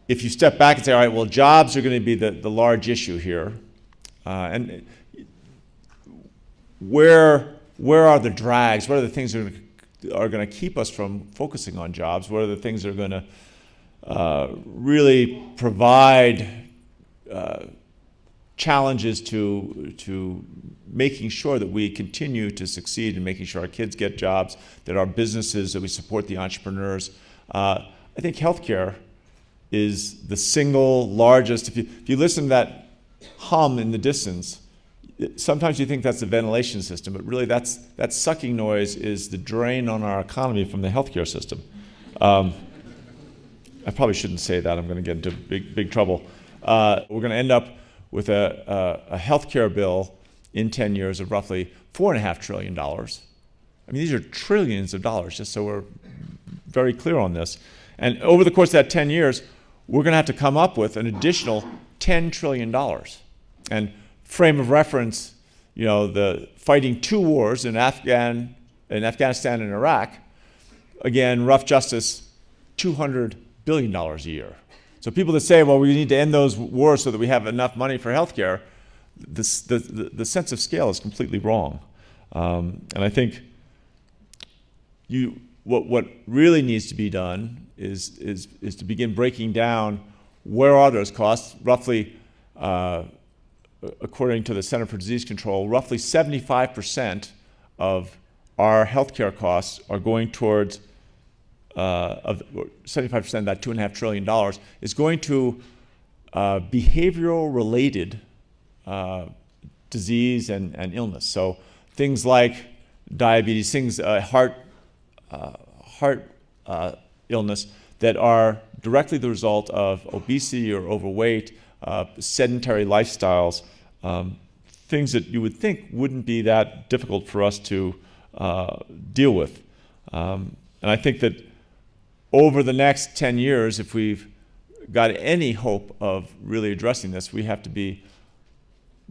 if you step back and say, all right, well, jobs are going to be the large issue here, and where are the drags? What are the things that are going to keep us from focusing on jobs? What are the things that are going to really provide challenges to making sure that we continue to succeed and making sure our kids get jobs, that our businesses, that we support the entrepreneurs? I think healthcare is the single largest. If you listen to that hum in the distance, sometimes you think that's the ventilation system, but really that sucking noise is the drain on our economy from the healthcare system. I probably shouldn't say that. I'm going to get into big trouble. We're going to end up with a healthcare bill in 10 years of roughly $4.5 trillion. I mean, these are trillions of dollars, just so we're very clear on this. And over the course of that 10 years, we're going to have to come up with an additional $10 trillion. And frame of reference, the fighting two wars in Afghanistan and Iraq, again, rough justice, $200 billion a year. So people that say, well, we need to end those wars so that we have enough money for healthcare, the sense of scale is completely wrong. And I think what really needs to be done is to begin breaking down where are those costs. Roughly, according to the Center for Disease Control, roughly 75% of our healthcare costs are going towards, 75% of that $2.5 trillion is going to behavioral-related disease and illness. So things like diabetes, things, heart illness that are directly the result of obesity or overweight, sedentary lifestyles, things that you would think wouldn't be that difficult for us to deal with. And I think that over the next 10 years, if we've got any hope of really addressing this, we have to be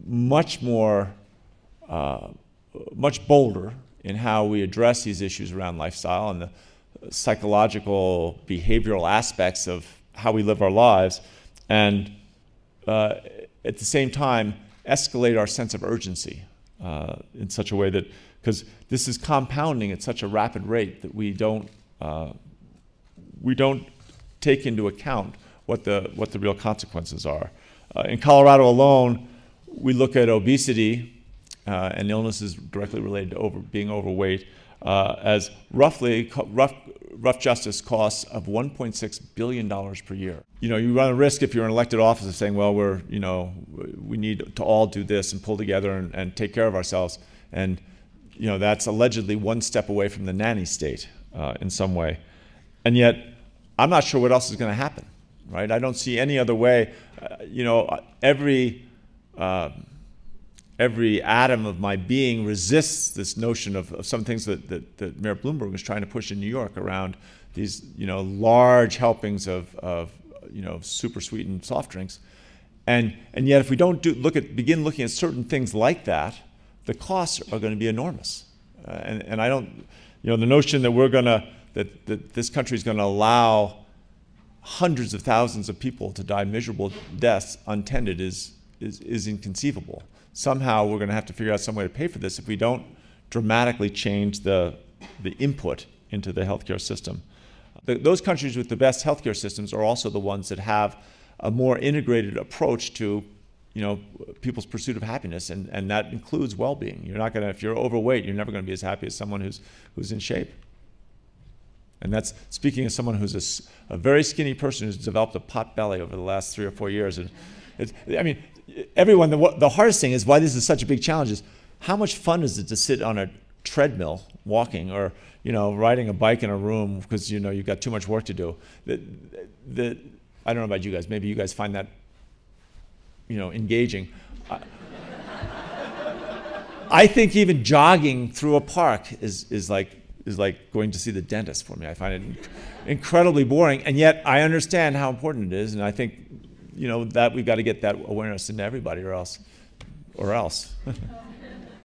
much more, much bolder in how we address these issues around lifestyle and the psychological, behavioral aspects of how we live our lives, and at the same time, escalate our sense of urgency in such a way that, because this is compounding at such a rapid rate that we don't take into account what the real consequences are. In Colorado alone, we look at obesity and illnesses directly related to being overweight as rough justice costs of $1.6 billion per year. You run a risk if you're in elected office of saying, well, we need to all do this and pull together and take care of ourselves. And that's allegedly one step away from the nanny state in some way. And yet, I'm not sure what else is going to happen, right? I don't see any other way. Every atom of my being resists this notion of some things that Mayor Bloomberg was trying to push in New York around these large helpings of super sweetened soft drinks, and yet if we don't begin looking at certain things like that, the costs are going to be enormous, and I don't the notion that that this country is going to allow hundreds of thousands of people to die miserable deaths untended is inconceivable. Somehow we're going to have to figure out some way to pay for this if we don't dramatically change the input into the healthcare system. Those countries with the best healthcare systems are also the ones that have a more integrated approach to people's pursuit of happiness, and that includes well-being. You're not going to, if you're overweight, you're never going to be as happy as someone who's in shape. And that's speaking as someone who's a very skinny person who's developed a pot belly over the last 3 or 4 years. And everyone, the hardest thing is why this is such a big challenge is how much fun is it to sit on a treadmill walking or riding a bike in a room because you've got too much work to do. I don't know about you guys. Maybe you guys find that engaging. I think even jogging through a park is like going to see the dentist for me. I find it incredibly boring, and yet I understand how important it is, and I think that we've got to get that awareness into everybody, or else.